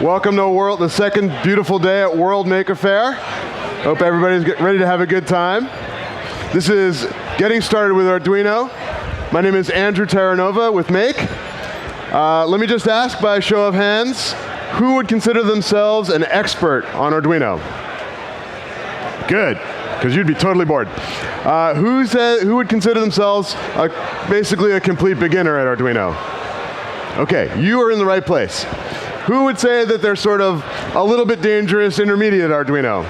Welcome to the second beautiful day at World Maker Faire. Hope everybody's ready to have a good time. This is Getting Started with Arduino. My name is Andrew Terranova with Make. Let me just ask by a show of hands, who would consider themselves an expert on Arduino? Good, because you'd be totally bored. Who would consider themselves basically a complete beginner at Arduino? Okay, you are in the right place. Who would say that they're sort of a little bit dangerous intermediate Arduino?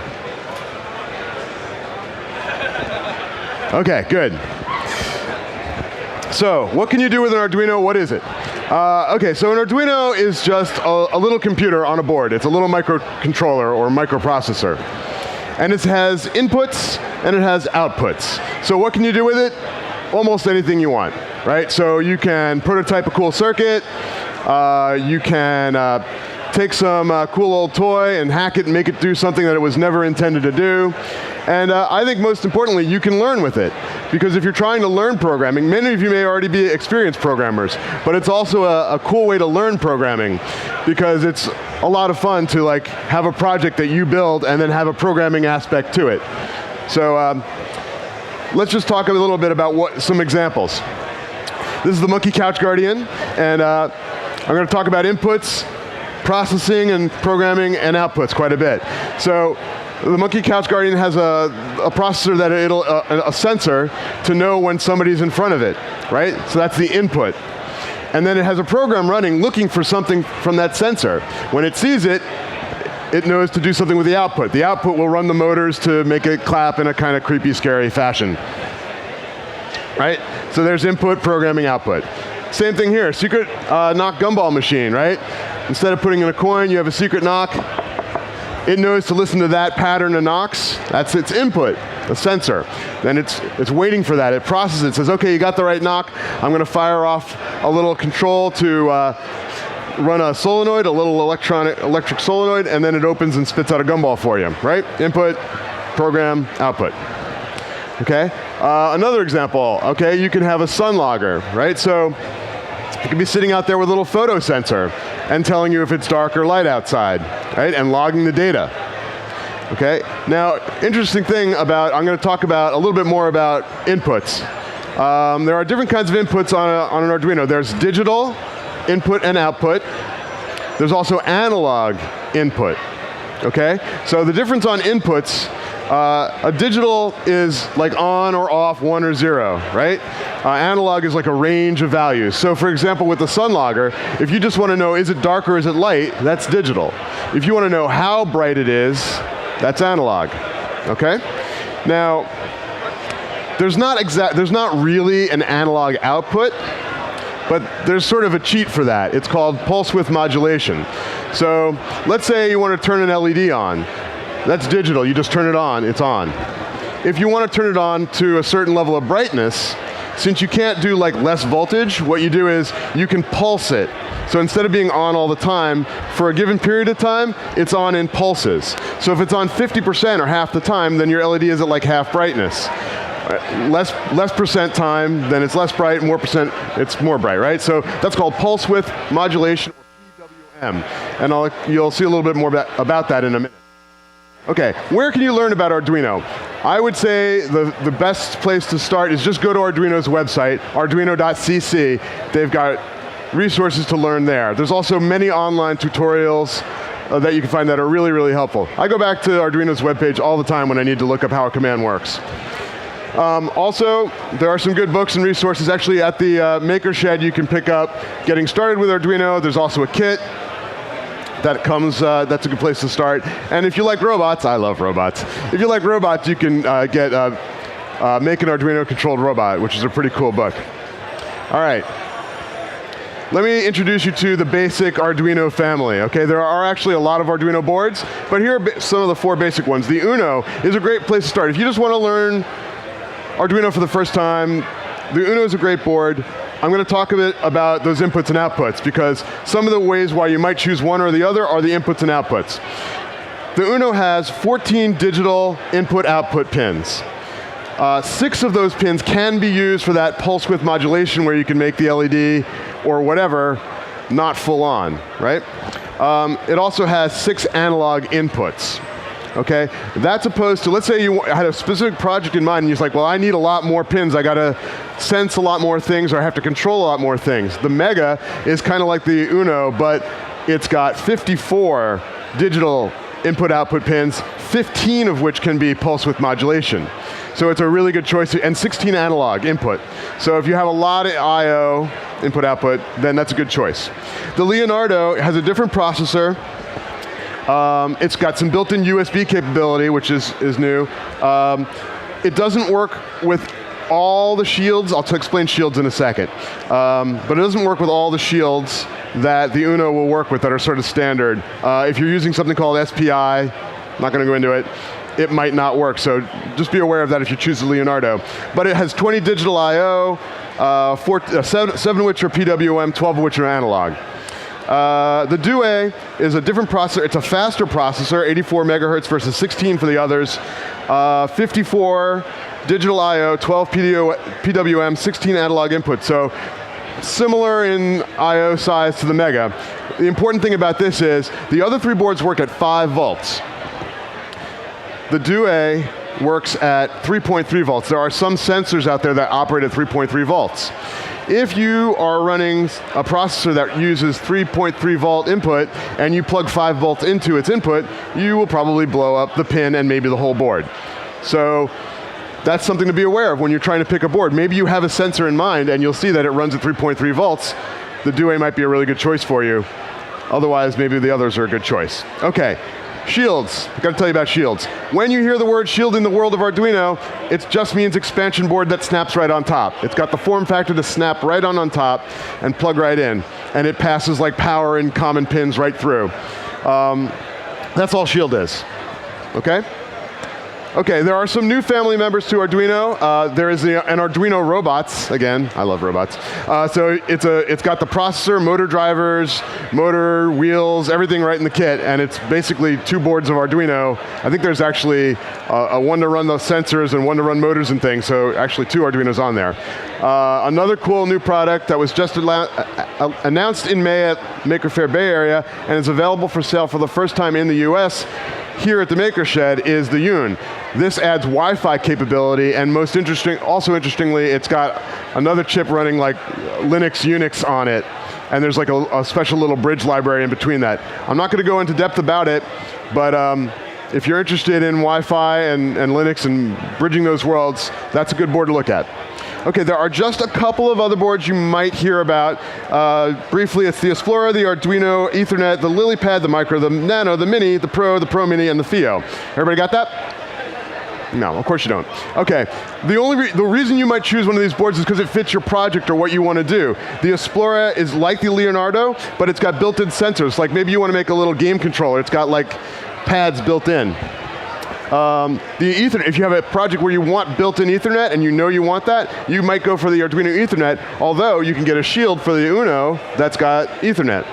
Okay, good. So, what can you do with an Arduino? What is it? Okay, so an Arduino is just a little computer on a board. It's a little microcontroller or microprocessor. And it has inputs and it has outputs. So what can you do with it? Almost anything you want, right? So you can prototype a cool circuit. You can take some cool old toy and hack it and make it do something that it was never intended to do. And I think most importantly, you can learn with it. Because if you're trying to learn programming, many of you may already be experienced programmers, but it's also a cool way to learn programming because it's a lot of fun to have a project that you build and then have a programming aspect to it. So let's just talk a little bit about some examples. This is the Monkey Couch Guardian, and I'm going to talk about inputs, processing, and programming, and outputs quite a bit. So the Monkey Couch Guardian has a processor that a sensor to know when somebody's in front of it, right? So that's the input. And then it has a program running looking for something from that sensor. When it sees it, it knows to do something with the output. The output will run the motors to make it clap in a kind of creepy, scary fashion. Right? So there's input, programming, output. Same thing here, secret knock gumball machine, right? Instead of putting in a coin, you have a secret knock. It knows to listen to that pattern of knocks. That's its input, the sensor. Then it's waiting for that. It processes it, says, okay, you got the right knock. I'm going to fire off a little control to run a solenoid, a little electric solenoid, and then it opens and spits out a gumball for you, right? Input, program, output. Okay? Another example, okay, you can have a sun logger, right? So it could be sitting out there with a little photo sensor and telling you if it's dark or light outside, right? And logging the data. Okay? Now, interesting thing I'm going to talk about a little bit more about inputs. There are different kinds of inputs on an Arduino. There's digital input and output. There's also analog input. Okay? So the difference on inputs, a digital is like on or off, 1 or 0, right? Analog is like a range of values. So for example, with the sun logger, if you just want to know, is it dark or is it light, that's digital. If you want to know how bright it is, that's analog, okay? Now, there's not really an analog output, but there's sort of a cheat for that. It's called pulse width modulation. So let's say you want to turn an LED on. That's digital, you just turn it on, it's on. If you want to turn it on to a certain level of brightness, since you can't do less voltage, what you do is you can pulse it. So instead of being on all the time, for a given period of time, it's on in pulses. So if it's on 50% or half the time, then your LED is at half brightness. Less percent time, then it's less bright, more percent, it's more bright, right? So that's called pulse width modulation, or PWM. And you'll see a little bit more about that in a minute. Okay, where can you learn about Arduino? I would say the best place to start is just go to Arduino's website, arduino.cc. They've got resources to learn there. There's also many online tutorials that you can find that are really, really helpful. I go back to Arduino's webpage all the time when I need to look up how a command works. Also, there are some good books and resources. Actually, at the Maker Shed, you can pick up Getting Started with Arduino. There's also a kit that comes, that's a good place to start. And if you like robots, I love robots. If you like robots, you can get Make an Arduino Controlled Robot, which is a pretty cool book. All right. Let me introduce you to the basic Arduino family. Okay, there are actually a lot of Arduino boards, but here are some of the 4 basic ones. The Uno is a great place to start. If you just want to learn Arduino for the first time, the Uno is a great board. I'm going to talk a bit about those inputs and outputs because some of the ways why you might choose one or the other are the inputs and outputs. The Uno has 14 digital input-output pins. 6 of those pins can be used for that pulse width modulation where you can make the LED or whatever not full on, right? It also has 6 analog inputs. Okay, that's opposed to, let's say you had a specific project in mind and you're like, well, I need a lot more pins, I got to sense a lot more things, or I have to control a lot more things. The Mega is kind of like the Uno, but it's got 54 digital input-output pins, 15 of which can be pulse width modulation. So it's a really good choice, and 16 analog input. So if you have a lot of I/O, input-output, then that's a good choice. The Leonardo has a different processor. It's got some built-in USB capability, which is new. It doesn't work with all the shields. I'll explain shields in a second. But it doesn't work with all the shields that the Uno will work with that are sort of standard. If you're using something called SPI, I'm not going to go into it, it might not work. So just be aware of that if you choose the Leonardo. But it has 20 digital I/O, 7 of which are PWM, 12 of which are analog. The Due is a different processor. It's a faster processor, 84 megahertz versus 16 for the others. 54 digital I/O, 12 PWM, 16 analog input. So similar in I/O size to the Mega. The important thing about this is the other 3 boards work at 5 volts. The Due works at 3.3 volts. There are some sensors out there that operate at 3.3 volts. If you are running a processor that uses 3.3 volt input and you plug 5 volts into its input, you will probably blow up the pin and maybe the whole board. So that's something to be aware of when you're trying to pick a board. Maybe you have a sensor in mind and you'll see that it runs at 3.3 volts. The Due might be a really good choice for you. Otherwise, maybe the others are a good choice. Okay. Shields, I've got to tell you about shields. When you hear the word shield in the world of Arduino, it just means expansion board that snaps right on top. It's got the form factor to snap right on top and plug right in. And it passes like power and common pins right through. That's all shield is, okay? Okay, there are some new family members to Arduino. There is an Arduino Robots. Again, I love robots. So it's got the processor, motor drivers, motor, wheels, everything right in the kit, and it's basically 2 boards of Arduino. I think there's actually a one to run the sensors and one to run motors and things, so actually 2 Arduinos on there. Another cool new product that was just announced in May at Maker Faire Bay Area and is available for sale for the first time in the US here at the Maker Shed is the Yun. This adds Wi-Fi capability, and also interestingly, it's got another chip running like Linux, Unix on it, and there's like a special little bridge library in between that. I'm not going to go into depth about it, but if you're interested in Wi-Fi and Linux and bridging those worlds, that's a good board to look at. Okay, there are just a couple of other boards you might hear about. Briefly, it's the Explorer, the Arduino Ethernet, the LilyPad, the Micro, the Nano, the Mini, the Pro Mini, and the Fio. Everybody got that? No, of course you don't. Okay, the reason you might choose one of these boards is because it fits your project or what you want to do. The Explorer is like the Leonardo, but it's got built-in sensors. Like maybe you want to make a little game controller. It's got like pads built in. The Ethernet, if you have a project where you want built-in Ethernet and you know you want that, you might go for the Arduino Ethernet, although you can get a shield for the Uno that's got Ethernet.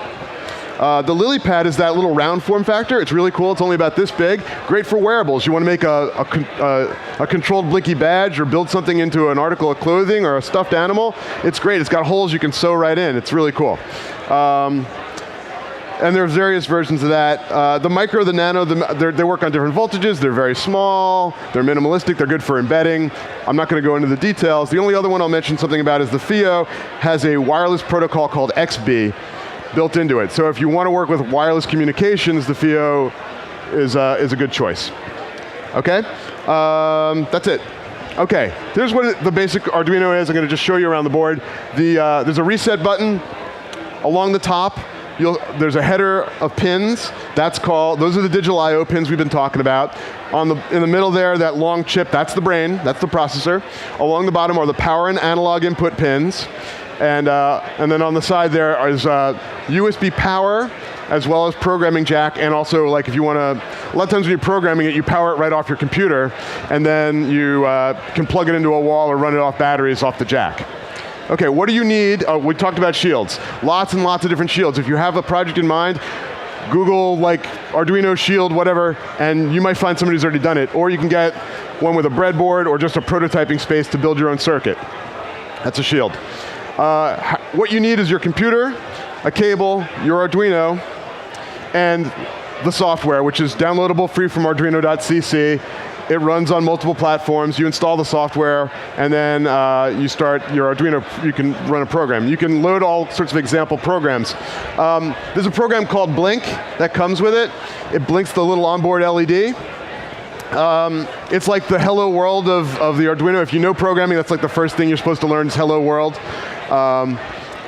The LilyPad is that little round form factor. It's really cool. It's only about this big. Great for wearables. You want to make a controlled blinky badge or build something into an article of clothing or a stuffed animal. It's great. It's got holes you can sew right in. It's really cool. And there's various versions of that. The Micro, the Nano, they work on different voltages. They're very small. They're minimalistic. They're good for embedding. I'm not going to go into the details. The only other one I'll mention something about is the Fio has a wireless protocol called XB built into it. So if you want to work with wireless communications, the Fio is a good choice. Okay? That's it. Okay, here's what the basic Arduino is. I'm going to just show you around the board. There's a reset button along the top. There's a header of pins. Those are the digital I/O pins we've been talking about. In the middle there, that long chip, that's the brain, that's the processor. Along the bottom are the power and analog input pins. And then on the side there is USB power, as well as programming jack, and also like if you want to, a lot of times when you're programming it, you power it right off your computer, and then you can plug it into a wall or run it off batteries off the jack. Okay, what do you need? We talked about shields. Lots and lots of different shields. If you have a project in mind, Google like Arduino shield, whatever, and you might find somebody who's already done it. Or you can get one with a breadboard or just a prototyping space to build your own circuit. That's a shield. What you need is your computer, a cable, your Arduino, and the software, which is downloadable free from Arduino.cc. It runs on multiple platforms. You install the software, and then you start your Arduino. You can run a program. You can load all sorts of example programs. There's a program called Blink that comes with it. It blinks the little onboard LED. It's like the hello world of the Arduino. If you know programming, that's like the first thing you're supposed to learn is hello world.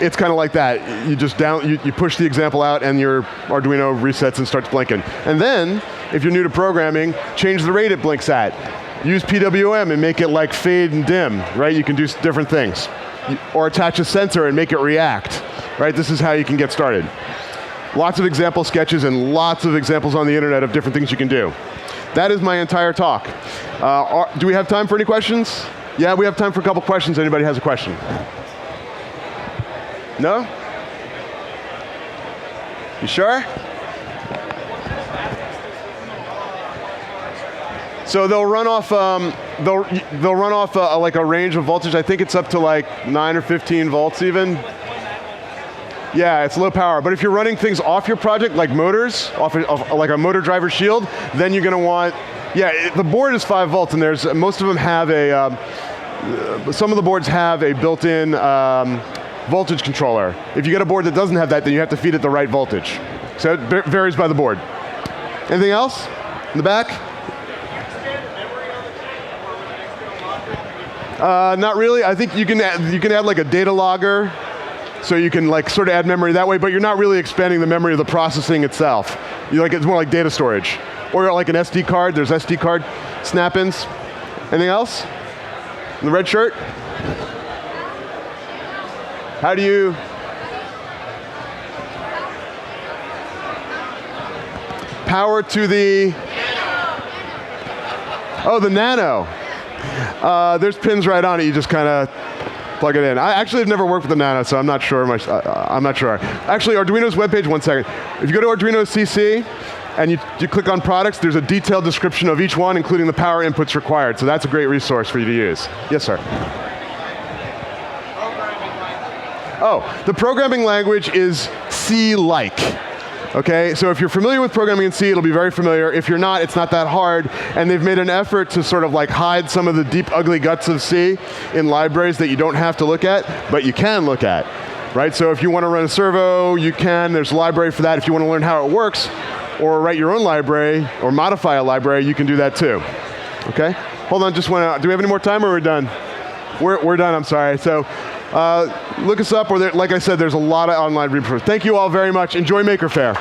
It's kind of like that. You just you push the example out and your Arduino resets and starts blinking. And then, if you're new to programming, change the rate it blinks at. Use PWM and make it like fade and dim, right? You can do different things. Or attach a sensor and make it react, right? This is how you can get started. Lots of example sketches and lots of examples on the internet of different things you can do. That is my entire talk. Do we have time for any questions? Yeah, we have time for a couple questions. Anybody has a question? No? You sure? So they'll run off they'll run off like a range of voltage. I think it's up to like 9 or 15 volts even. Yeah, it's low power. But if you're running things off your project, like motors, off like a motor driver shield, then you're going to want. Yeah, the board is 5 volts, and most of them have a. Some of the boards have a built-in voltage controller. If you get a board that doesn't have that, then you have to feed it the right voltage. So it varies by the board. Anything else in the back? Not really. I think you can add like a data logger, so you can like sort of add memory that way. But you're not really expanding the memory of the processing itself. It's more like data storage, or like an SD card. There's SD card snap-ins. Anything else? In the red shirt? How do you? Power to the? Oh, the Nano. There's pins right on it. You just kind of plug it in. I actually have never worked with the Nano, so I'm not sure. I'm not sure. Actually, Arduino's webpage. 1 second. If you go to Arduino CC and you click on products, there's a detailed description of each one, including the power inputs required. So that's a great resource for you to use. Yes, sir. Oh, the programming language is C-like. Okay, so if you're familiar with programming in C, it'll be very familiar. If you're not, it's not that hard. And they've made an effort to sort of like hide some of the deep, ugly guts of C in libraries that you don't have to look at, but you can look at, right? So if you want to run a servo, you can. There's a library for that. If you want to learn how it works, or write your own library, or modify a library, you can do that too. Okay? Hold on, just one. Do we have any more time, or we're done? We're done, I'm sorry. So look us up, or like I said, there's a lot of online resources. Thank you all very much. Enjoy Maker Faire.